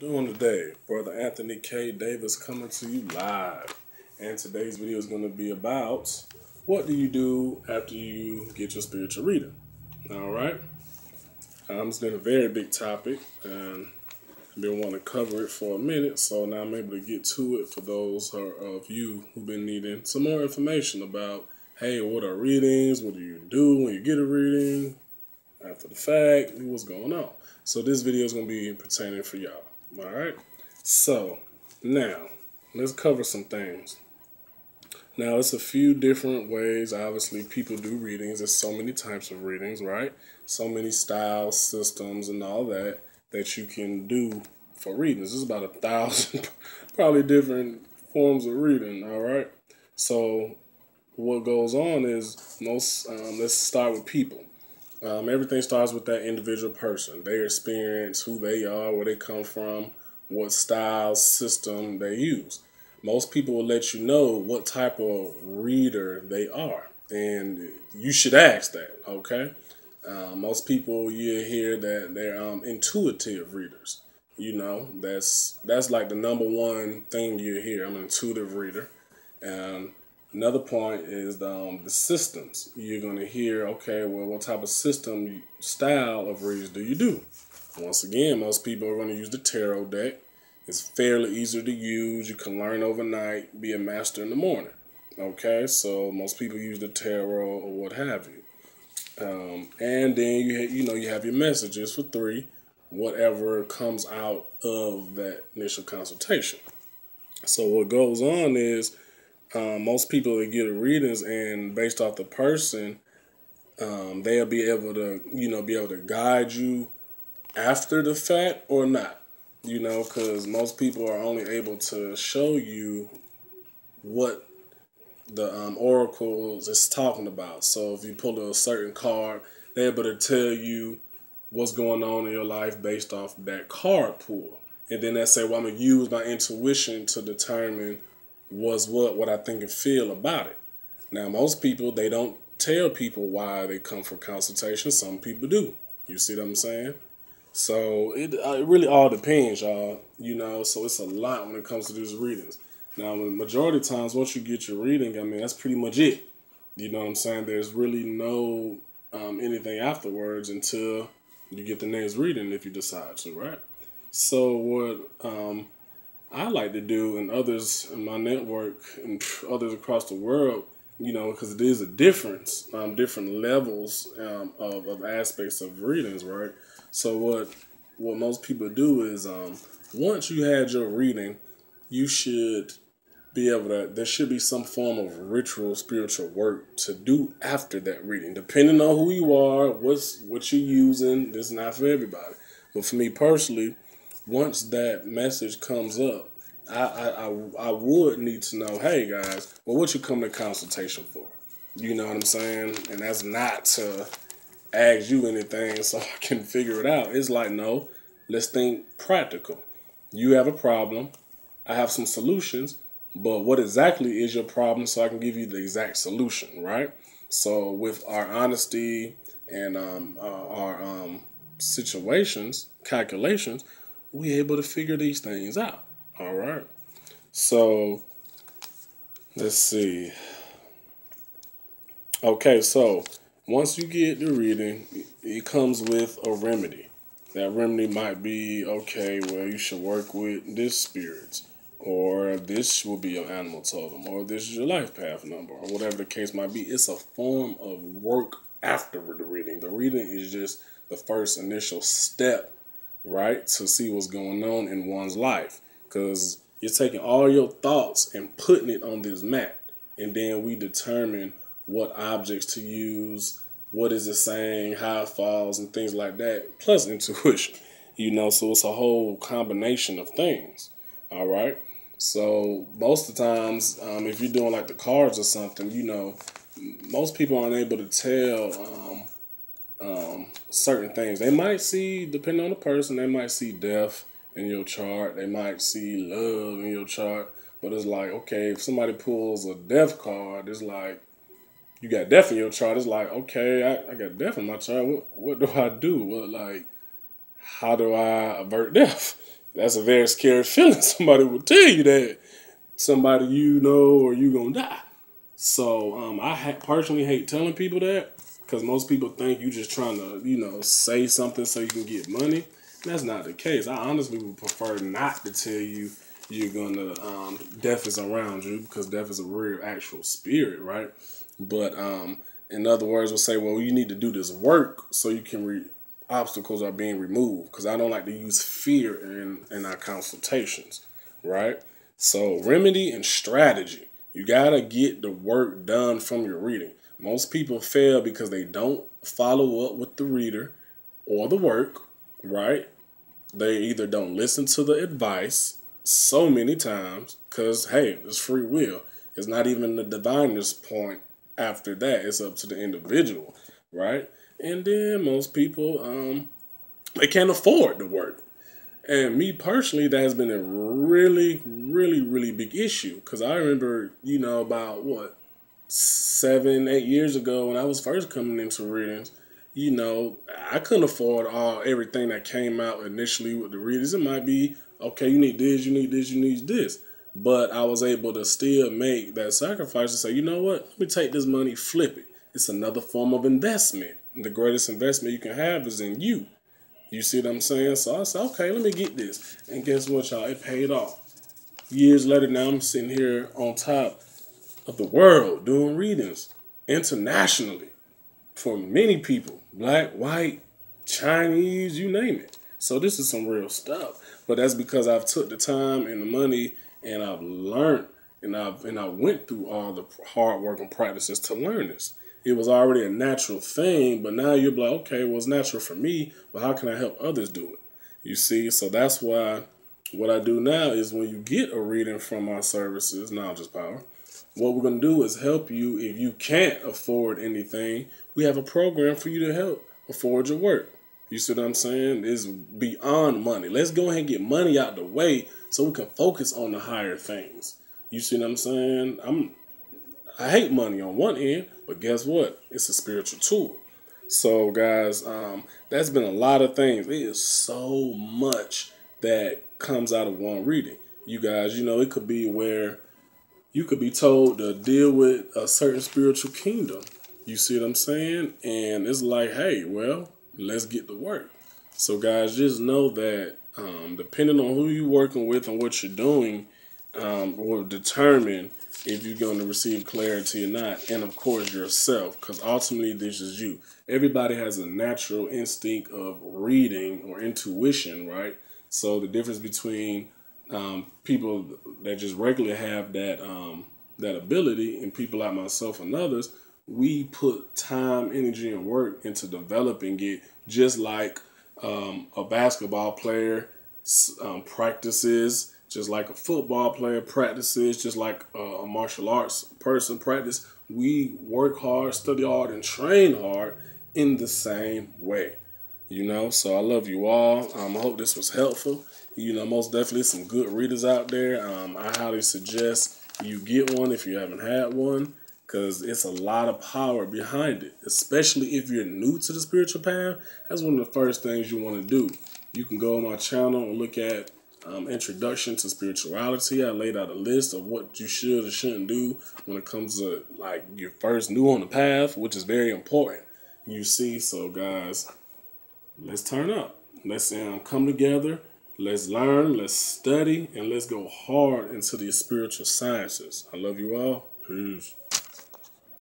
Doing today, Brother Anthony K. Davis coming to you live. And today's video is going to be about what do you do after you get your spiritual reading. All right. It's been a very big topic, and I've been wanting to cover it for a minute, so now I'm able to get to it for those of you who've been needing some more information about, hey, what are readings? What do you do when you get a reading? After the fact, what's going on? So this video is going to be pertaining for y'all. All right. So now let's cover some things. Now it's a few different ways. Obviously, people do readings. There's so many types of readings, right? So many styles, systems, and all that you can do for readings. There's about 1,000 probably different forms of reading. All right. So what goes on is let's start with people. Everything starts with that individual person, their experience, who they are, where they come from, what style, system they use. Most people will let you know what type of reader they are, and you should ask that, okay? Most people, you hear that they're intuitive readers. You know, that's like the number one thing you hear. I'm an intuitive reader. Um, Another point is the systems. You're going to hear, okay, well, what type of style of reads do you do? Once again, most people are going to use the tarot deck. It's fairly easy to use. You can learn overnight, be a master in the morning. Okay, so most people use the tarot or what have you. And then you have your messages for 3, whatever comes out of that initial consultation. So what goes on is most people that get a readings, and based off the person, they'll be able to guide you after the fact or not. Because most people are only able to show you what the oracles is talking about. So if you pull a certain card, they're able to tell you what's going on in your life based off that card pull. And then they say, well, I'm going to use my intuition to determine what I think and feel about it. Now, most people, they don't tell people why they come for consultation. Some people do. You see what I'm saying? So it really all depends, y'all. So it's a lot when it comes to these readings. Now, the majority of times, once you get your reading, I mean, that's pretty much it. You know what I'm saying? There's really no anything afterwards until you get the next reading if you decide to, right? So what I like to do, and others in my network and others across the world, because it is a difference, different levels of aspects of readings, right? So what most people do is once you had your reading, you should be able to, there should be some form of ritual spiritual work to do after that reading, depending on who you are, what you're using. This is not for everybody, but for me personally, once that message comes up, I would need to know, hey guys, well, what you come to consultation for? You know what I'm saying? And that's not to ask you anything so I can figure it out. It's like, no, let's think practical. You have a problem, I have some solutions, but what exactly is your problem so I can give you the exact solution, right? So with our honesty and our situations, calculations, we able to figure these things out. All right. So let's see. Okay, so once you get the reading, it comes with a remedy. That remedy might be, okay, well, you should work with this spirit, or this will be your animal totem, or this is your life path number, or whatever the case might be. It's a form of work after the reading. The reading is just the first initial step, right, to see what's going on in one's life. Because you're taking all your thoughts and putting it on this map. And then we determine what objects to use, what is it saying, how it falls, and things like that, plus intuition. So it's a whole combination of things. All right. So most of the times, if you're doing like the cards or something, most people aren't able to tell certain things. They might see, depending on the person, they might see death in your chart. They might see love in your chart. But it's like, okay, if somebody pulls a death card, it's like, you got death in your chart. It's like, okay, I got death in my chart. What do I do? How do I avert death? That's a very scary feeling. Somebody will tell you that somebody you know or you gonna die. So I personally hate telling people that because most people think you just trying to say something so you can get money. And that's not the case. I honestly would prefer not to tell you you're gonna death is around you because death is a real actual spirit, right? But in other words, we'll say, well, you need to do this work so you can obstacles are being removed because I don't like to use fear in our consultations, right? So remedy and strategy. You gotta get the work done from your reading. Most people fail because they don't follow up with the reader or the work, right? They either don't listen to the advice so many times because, hey, it's free will. It's not even the divineness point after that. It's up to the individual, right? And then most people, they can't afford the work. And me personally, that has been a really, really, really big issue. Because I remember, about what, 7, 8 years ago when I was first coming into readings, I couldn't afford everything that came out initially with the readers. It might be, okay, you need this, you need this, you need this. But I was able to still make that sacrifice and say, you know what, let me take this money, flip it. It's another form of investment. The greatest investment you can have is in you. You see what I'm saying? So I said, okay, let me get this. And guess what, y'all? It paid off. Years later, now I'm sitting here on top of the world doing readings internationally for many people. Black, white, Chinese, you name it. So this is some real stuff. But that's because I've took the time and the money and I've learned and I went through all the hard work and practices to learn this. It was already a natural thing, but now you're like, okay, well, it's natural for me, but how can I help others do it? You see, so that's why what I do now is when you get a reading from our services, Knowledge is Power, what we're going to do is help you. If you can't afford anything, we have a program for you to help afford your work. You see what I'm saying? It's beyond money. Let's go ahead and get money out the way so we can focus on the higher things. You see what I'm saying? I hate money on one end, but guess what? It's a spiritual tool. So, guys, that's been a lot of things. It is so much that comes out of one reading. You guys, it could be where you could be told to deal with a certain spiritual kingdom. You see what I'm saying? And it's like, hey, well, let's get to work. So, guys, just know that depending on who you're working with and what you're doing will determine if you're going to receive clarity or not. And, of course, yourself, because ultimately this is you. Everybody has a natural instinct of reading or intuition, right? So the difference between people that just regularly have that ability and people like myself and others, we put time, energy, and work into developing it, just like a basketball player practices, just like a football player practices, just like a martial arts person practice. We work hard, study hard, and train hard in the same way. So I love you all. I hope this was helpful. Most definitely some good readers out there. I highly suggest you get one if you haven't had one, because it's a lot of power behind it, especially if you're new to the spiritual path. That's one of the first things you want to do. You can go on my channel and look at Introduction to Spirituality. I laid out a list of what you should or shouldn't do when it comes to like you're first new on the path, which is very important. You see, so guys, let's turn up. Let's come together. Let's learn. Let's study, and let's go hard into the spiritual sciences. I love you all. Peace.